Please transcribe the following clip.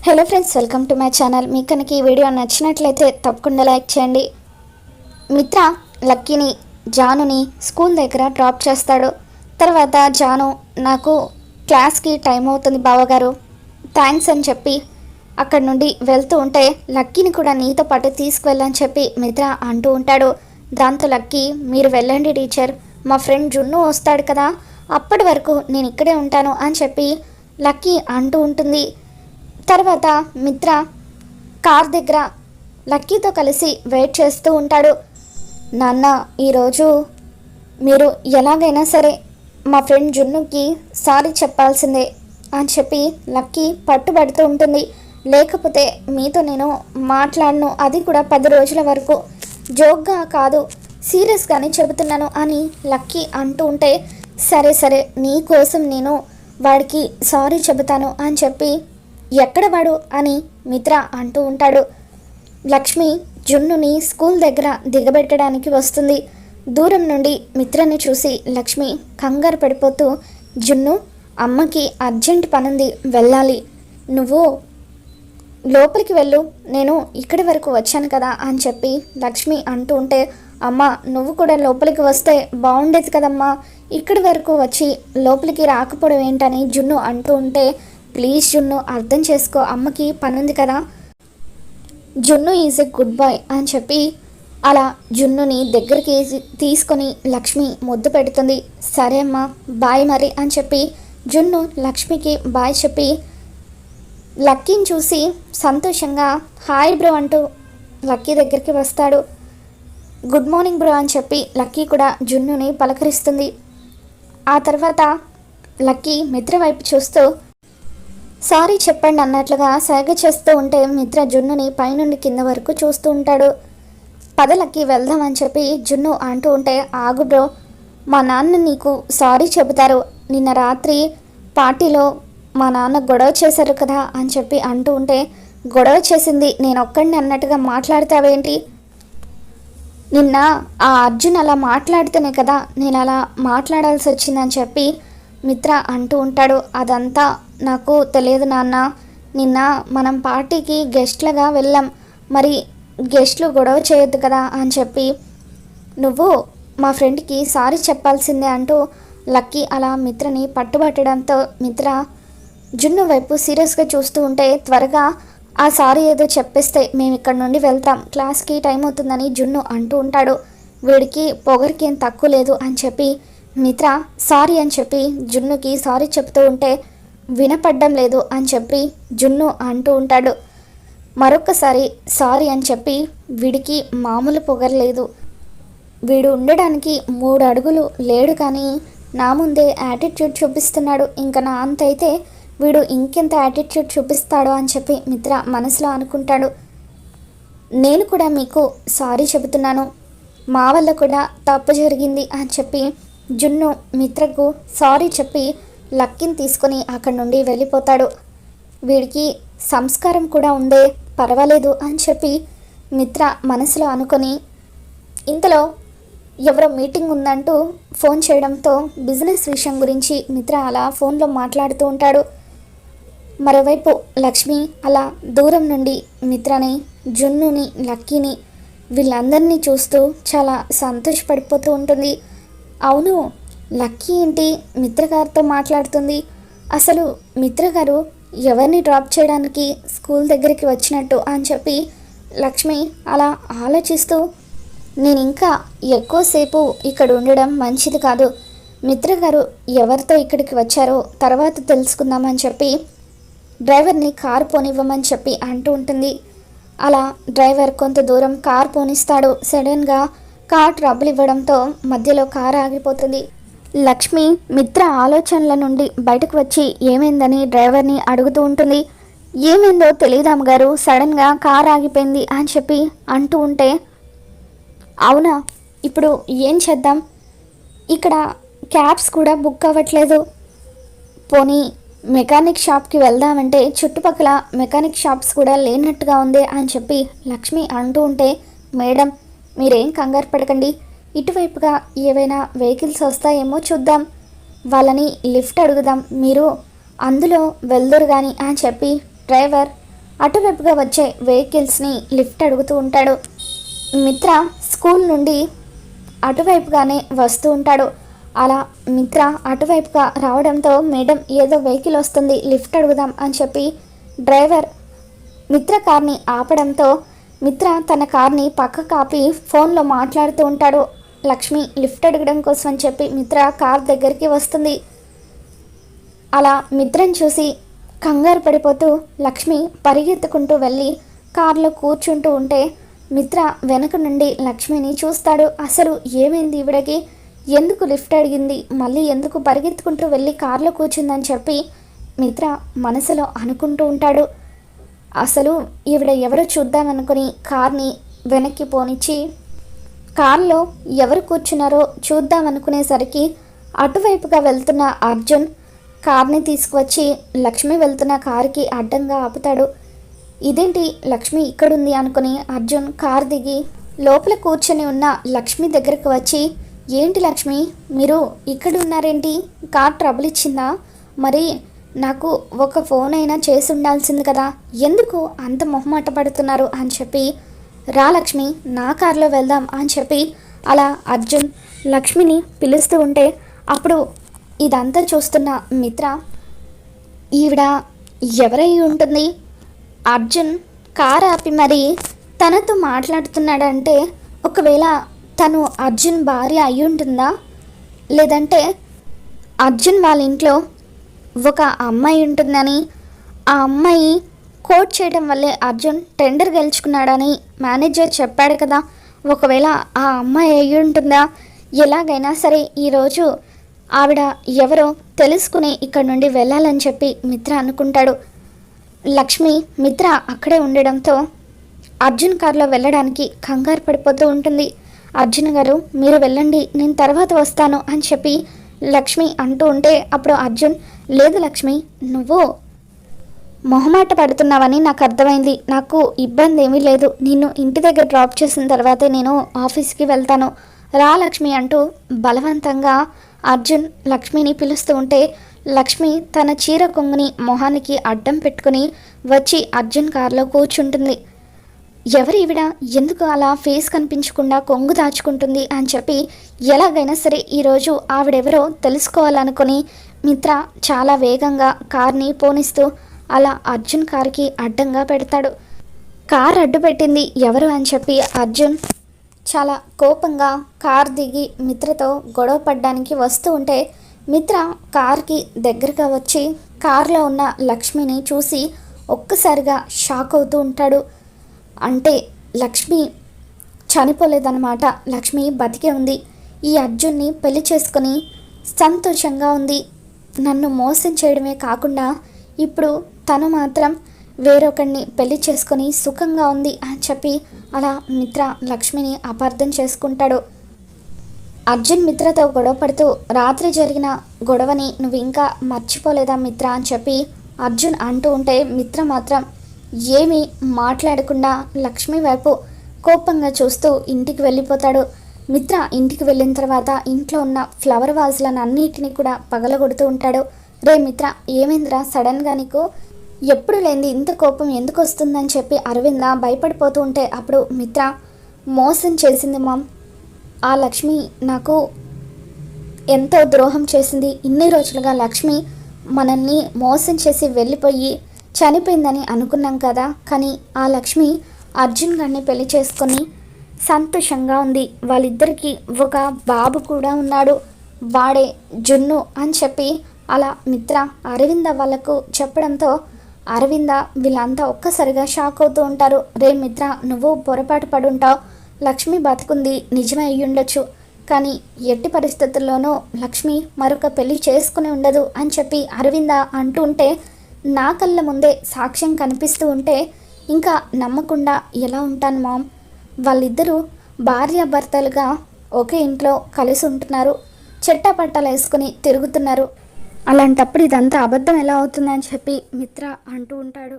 Hello friends, welcome to my channel. మీకు కనుక ఈ వీడియో నచ్చినట్లయితే తప్పకుండా లైక్ చేయండి. మిత్ర లక్కీని జానుని స్కూల్ దగ్గర డ్రాప్ చేస్తాడు. తర్వాత జాను నాకు క్లాస్కి టైం అవుతుంది బావగారు, థ్యాంక్స్ అని చెప్పి అక్కడి నుండి వెళ్తూ ఉంటే లక్కీని కూడా నీతో పాటు తీసుకువెళ్ళని చెప్పి మిత్ర అంటూ ఉంటాడు. దాంతో లక్కీ, మీరు వెళ్ళండి టీచర్, మా ఫ్రెండ్ జున్ను వస్తాడు కదా, అప్పటి వరకు నేను ఇక్కడే ఉంటాను అని చెప్పి లక్కీ అంటూ ఉంటుంది. తర్వాత మిత్ర కార్ దగ్గర లక్కీతో కలిసి వెయిట్ చేస్తూ ఉంటాడు. నాన్న, ఈరోజు మీరు ఎలాగైనా సరే మా ఫ్రెండ్ జున్నుకి సారీ చెప్పాల్సిందే అని చెప్పి లక్కీ పట్టుబడుతూ ఉంటుంది. లేకపోతే మీతో నేను మాట్లాడను, అది కూడా 10 రోజుల వరకు, జోక్గా కాదు సీరియస్గానే చెబుతున్నాను అని లక్కీ అంటూ ఉంటే, సరే సరే నీ కోసం నేను వాడికి సారీ చెబుతాను అని చెప్పి, ఎక్కడ వాడు అని మిత్ర అంటూ ఉంటాడు. లక్ష్మి జున్నుని స్కూల్ దగ్గర దిగబెట్టడానికి వస్తుంది. దూరం నుండి మిత్రని చూసి లక్ష్మి కంగారు పడిపోతూ, జున్ను, అమ్మకి అర్జెంట్ పనుంది, వెళ్ళాలి, నువ్వు లోపలికి వెళ్ళు, నేను ఇక్కడి వరకు వచ్చాను కదా అని చెప్పి లక్ష్మి అంటూ ఉంటే, అమ్మ నువ్వు కూడా లోపలికి వస్తే బాగుండేది కదమ్మా, ఇక్కడి వరకు వచ్చి లోపలికి రాకపోవడం ఏంటని జున్ను అంటూ ఉంటే, ప్లీజ్ జున్ను అర్థం చేసుకో, అమ్మకి పనుంది కదా, జున్ను ఈజ్ ఎ గుడ్ బాయ్ అని చెప్పి అలా జున్నుని దగ్గరికి తీసుకొని లక్ష్మి ముద్దు పెడుతుంది. సరే అమ్మా, బాయ్ మరి అని చెప్పి జున్ను లక్ష్మికి బాయ్ చెప్పి లక్కీని చూసి సంతోషంగా హాయ్ బ్రో అంటూ లక్కీ దగ్గరికి వస్తాడు. గుడ్ మార్నింగ్ బ్రో అని చెప్పి లక్కీ కూడా జున్నుని పలకరిస్తుంది. ఆ తర్వాత లక్కీ మిత్ర వైపు చూస్తూ సారీ చెప్పండి అన్నట్లుగా సైగ చేస్తూ ఉంటే మిత్ర జున్నుని పైనుండి కింద వరకు చూస్తూ ఉంటాడు. పదలకి వెళ్దామని చెప్పి జున్ను అంటూ ఉంటే, ఆగు బ్రో, మా నాన్న నీకు సారీ చెబుతారు, నిన్న రాత్రి పార్టీలో మా నాన్న గొడవ చేశారు కదా అని చెప్పి అంటూ ఉంటే, గొడవ చేసింది నేను ఒక్కడిని అన్నట్టుగా మాట్లాడతావేంటి, నిన్న ఆ అర్జున్ అలా మాట్లాడితేనే కదా నేను అలా మాట్లాడాల్సి వచ్చిందని చెప్పి మిత్ర అంటూ ఉంటాడు. అదంతా నాకు తెలియదు నాన్న, నిన్న మనం పార్టీకి గెస్ట్లుగా వెళ్ళాం, మరి గెస్ట్లు గొడవ చేయొద్దు కదా అని చెప్పి నువ్వు మా ఫ్రెండ్కి సారీ చెప్పాల్సిందే అంటూ లక్కీ అలా మిత్రని పట్టుబట్టడంతో మిత్ర జున్ను వైపు సీరియస్గా చూస్తూ ఉంటే, త్వరగా ఆ సారీ ఏదో చెప్పేస్తే మేము ఇక్కడ నుండి వెళ్తాం, క్లాస్కి టైం అవుతుందని జున్ను అంటూ ఉంటాడు. వీడికి పొగరికి ఏం తక్కువ లేదు అని చెప్పి మిత్ర సారీ అని చెప్పి జున్నుకి సారీ చెప్తూ ఉంటే, వినపడ్డం లేదు అని చెప్పి జున్ను అంటూ ఉంటాడు. మరొకసారి సారీ అని చెప్పి వీడికి మామూలు పొగరలేదు, వీడు ఉండడానికి 3 అడుగులు లేడు కానీ నా ముందే యాటిట్యూడ్ చూపిస్తున్నాడు, ఇంకా నా అంతైతే వీడు ఇంకెంత యాటిట్యూడ్ చూపిస్తాడో అని చెప్పి మిత్ర మనసులో అనుకుంటాడు. నేను కూడా మీకు సారీ చెబుతున్నాను, మా వల్ల కూడా తప్పు జరిగింది అని చెప్పి జున్ను మిత్రకు సారీ చెప్పి లక్కీని తీసుకొని అక్కడి నుండి వెళ్ళిపోతాడు. వీడికి సంస్కారం కూడా ఉందే, పర్వాలేదు అని చెప్పి మిత్ర మనసులో అనుకొని, ఇంతలో ఎవరో మీటింగ్ ఉందంటూ ఫోన్ చేయడంతో బిజినెస్ విషయం గురించి మిత్ర అలా ఫోన్లో మాట్లాడుతూ ఉంటాడు. మరోవైపు లక్ష్మి అలా దూరం నుండి మిత్రని, జున్నుని, లక్కీని వీళ్ళందరినీ చూస్తూ చాలా సంతోషపడిపోతూ ఉంటుంది. అవును, లక్కీ ఏంటి మిత్రగారితో మాట్లాడుతుంది, అసలు మిత్రగారు ఎవరిని డ్రాప్ చేయడానికి స్కూల్ దగ్గరికి వచ్చినట్టు అని చెప్పి లక్ష్మి అలా ఆలోచిస్తూ, నేను ఇంకా ఎక్కువసేపు ఇక్కడ ఉండడం మంచిది కాదు, మిత్రగారు ఎవరితో ఇక్కడికి వచ్చారో తర్వాత తెలుసుకుందామని చెప్పి డ్రైవర్ని కారు పోనివ్వమని చెప్పి అంటూ ఉంటుంది. అలా డ్రైవర్ కొంత దూరం కారు పోనిస్తాడు. సడన్గా కార్ ట్రబుల్ ఇవ్వడంతో మధ్యలో కారు ఆగిపోతుంది. లక్ష్మి మిత్ర ఆలోచనల నుండి బయటకు వచ్చి ఏమైందని డ్రైవర్ని అడుగుతూ ఉంటుంది. ఏమైందో తెలియదు అమ్మగారు, సడన్గా కార్ ఆగిపోయింది అని చెప్పి అంటూ ఉంటే, అవునా, ఇప్పుడు ఏం చేద్దాం, ఇక్కడ క్యాబ్స్ కూడా బుక్ అవ్వట్లేదు, పోనీ మెకానిక్ షాప్కి వెళ్దామంటే చుట్టుపక్కల మెకానిక్ షాప్స్ కూడా లేనట్టుగా ఉంది అని చెప్పి లక్ష్మి అంటూ ఉంటే, మేడం మీరేం కంగారు పడకండి, ఇటువైపుగా ఏవైనా వెహికల్స్ వస్తాయేమో చూద్దాం, వాళ్ళని లిఫ్ట్ అడుగుదాం, మీరు అందులో వెళ్దురు కానీ అని చెప్పి డ్రైవర్ అటువైపుగా వచ్చే వెహికల్స్ని లిఫ్ట్ అడుగుతూ ఉంటాడు. మిత్ర స్కూల్ నుండి అటువైపుగానే వస్తూ ఉంటాడు. అలా మిత్ర అటువైపుగా రావడంతో మేడం ఏదో వెహికల్ వస్తుంది, లిఫ్ట్ అడుగుదాం అని చెప్పి డ్రైవర్ మిత్ర కార్ని ఆపడంతో మిత్ర తన కార్ని పక్కకు ఆపి ఫోన్లో మాట్లాడుతూ ఉంటాడు. లక్ష్మి లిఫ్ట్ అడగడం కోసం అని చెప్పి మిత్ర కార్ దగ్గరికి వస్తుంది. అలా మిత్రను చూసి కంగారు పడిపోతూ లక్ష్మి పరిగెత్తుకుంటూ వెళ్ళి కారులో కూర్చుంటూ ఉంటే మిత్ర వెనక నుండి లక్ష్మిని చూస్తాడు. అసలు ఏమైంది ఈవిడకి, ఎందుకు లిఫ్ట్ అడిగింది, మళ్ళీ ఎందుకు పరిగెత్తుకుంటూ వెళ్ళి కారులో కూర్చుందని చెప్పి మిత్ర మనసులో అనుకుంటూ ఉంటాడు. అసలు ఈవిడ ఎవరో చూద్దామనుకుని కార్ని వెనక్కి పోనిచ్చి కారులో ఎవరు కూర్చున్నారో చూద్దామనుకునేసరికి అటువైపుగా వెళ్తున్న అర్జున్ కార్ని తీసుకువచ్చి లక్ష్మి వెళ్తున్న కారుకి అడ్డంగా ఆపుతాడు. ఇదేంటి లక్ష్మి ఇక్కడుంది అనుకుని అర్జున్ కార్ దిగి లోపల కూర్చొని ఉన్న లక్ష్మి దగ్గరకు వచ్చి, ఏంటి లక్ష్మి మీరు ఇక్కడ ఉన్నారేంటి, కార్ ట్రబుల్ ఇచ్చిందా, మరి నాకు ఒక ఫోన్ అయినా చేసి ఉండాల్సింది కదా, ఎందుకు అంత మొహమాట పడుతున్నారు అని చెప్పి, రా లక్ష్మి నా కార్లో వెళ్దాం అని చెప్పి అలా అర్జున్ లక్ష్మిని పిలుస్తూ ఉంటే అప్పుడు ఇదంతా చూస్తున్న మిత్ర, ఈవిడ ఎవరై ఉంటుంది, అర్జున్ కార్ ఆపి మరి తనతో మాట్లాడుతున్నాడంటే ఒకవేళ తను అర్జున్ భార్య అయి ఉంటుందా, లేదంటే అర్జున్ వాళ్ళ ఇంట్లో ఒక అమ్మాయి ఉంటుందని, ఆ అమ్మాయి కోట్ చేయడం వల్లే అర్జున్ టెండర్ గెలుచుకున్నాడని మేనేజర్ చెప్పాడు కదా, ఒకవేళ ఆ అమ్మాయి అయి ఉంటుందా, ఎలాగైనా సరే ఈరోజు ఆవిడ ఎవరో తెలుసుకుని ఇక్కడ నుండి వెళ్ళాలని చెప్పి మిత్ర అనుకుంటాడు. లక్ష్మి మిత్ర అక్కడే ఉండడంతో అర్జున్ కార్లో వెళ్ళడానికి కంగారు పడిపోతూ ఉంటుంది. అర్జున్ గారు మీరు వెళ్ళండి, నేను తర్వాత వస్తాను అని చెప్పి లక్ష్మి అంటూ ఉంటే అప్పుడు అర్జున్, లేదు లక్ష్మి నువ్వు మొహమాట పడుతున్నావని నాకు అర్థమైంది, నాకు ఇబ్బంది ఏమీ లేదు, నిన్ను ఇంటి దగ్గర డ్రాప్ చేసిన తర్వాతే నేను ఆఫీస్కి వెళ్తాను, రా లక్ష్మి అంటూ బలవంతంగా అర్జున్ లక్ష్మిని పిలుస్తూ ఉంటే లక్ష్మి తన చీర కొంగుని మొహానికి అడ్డం పెట్టుకుని వచ్చి అర్జున్ కారులో కూర్చుంటుంది. ఎవరు ఈవిడ, ఎందుకు అలా ఫేస్ కనిపించకుండా కొంగు దాచుకుంటుంది అని చెప్పి ఎలాగైనా సరే ఈరోజు ఆవిడెవరో తెలుసుకోవాలనుకుని మిత్ర చాలా వేగంగా కార్ని పోనిస్తూ అలా అర్జున్ కార్కి అడ్డంగా పెడతాడు. కార్ అడ్డు పెట్టింది ఎవరు అని చెప్పి అర్జున్ చాలా కోపంగా కార్ దిగి మిత్రతో గొడవ పడ్డానికి వస్తూ ఉంటే మిత్ర కార్కి దగ్గరగా వచ్చి కార్లో ఉన్న లక్ష్మిని చూసి ఒక్కసారిగా షాక్ అవుతూ ఉంటాడు. అంటే లక్ష్మి చనిపోలేదన్నమాట, లక్ష్మి బతికే ఉంది, ఈ అర్జున్ని పెళ్లి చేసుకొని సంతోషంగా ఉంది, నన్ను మోసం చేయడమే కాకుండా ఇప్పుడు తను మాత్రం వేరొకరిని పెళ్లి చేసుకొని సుఖంగా ఉంది అని చెప్పి అలా మిత్ర లక్ష్మిని అపార్థం చేసుకుంటాడు. అర్జున్ మిత్రతో గొడవ పడుతూ రాత్రి జరిగిన గొడవని నువ్వు ఇంకా మర్చిపోలేదా మిత్ర అని చెప్పి అర్జున్ అంటూ ఉంటే మిత్ర మాత్రం ఏమీ మాట్లాడకుండా లక్ష్మి వైపు కోపంగా చూస్తూ ఇంటికి వెళ్ళిపోతాడు. మిత్ర ఇంటికి వెళ్ళిన తర్వాత ఇంట్లో ఉన్న ఫ్లవర్ వాజ్లను అన్నిటినీ కూడా పగలగొడుతూ ఉంటాడు. రే మిత్ర ఏమైందిరా సడన్గా నీకు, ఎప్పుడు లేని ఇంత కోపం ఎందుకు వస్తుందని చెప్పి అరవింద భయపడిపోతూ ఉంటే అప్పుడు మిత్ర, మోసం చేసింది మామ్, ఆ లక్ష్మి నాకు ఎంతో ద్రోహం చేసింది, ఇన్ని రోజులుగా లక్ష్మి మనల్ని మోసం చేసి వెళ్ళిపోయి చనిపోయిందని అనుకున్నాం కదా, కానీ ఆ లక్ష్మి అర్జున్ గారిని పెళ్లి చేసుకొని సంతోషంగా ఉంది, వాళ్ళిద్దరికీ ఒక బాబు కూడా ఉన్నాడు, వాడే జున్ను అని చెప్పి అలా మిత్ర అరవింద వాళ్ళకు చెప్పడంతో అరవింద వీళ్ళంతా ఒక్కసారిగా షాక్ అవుతూ ఉంటారు. రే మిత్ర నువ్వు పొరపాటు పడుంటావు, లక్ష్మి బతుకుంది నిజమే అయ్యి ఉండొచ్చు, కానీ ఎట్టి పరిస్థితుల్లోనూ లక్ష్మి మరొక పెళ్లి చేసుకుని ఉండదు అని చెప్పి అరవింద అంటూ ఉంటే నా కళ్ళ ముందే సాక్ష్యం కనిపిస్తూ ఉంటే ఇంకా నమ్మకుండా ఎలా ఉంటాను మామ్, వాళ్ళిద్దరూ భార్యాభర్తలుగా ఒకే ఇంట్లో కలిసి ఉంటున్నారు, చెట్టాపట్టాలు వేసుకుని తిరుగుతున్నారు, అలాంటప్పుడు ఇదంతా అబద్ధం ఎలా అవుతుందని చెప్పి మిత్ర అంటూ ఉంటాడు.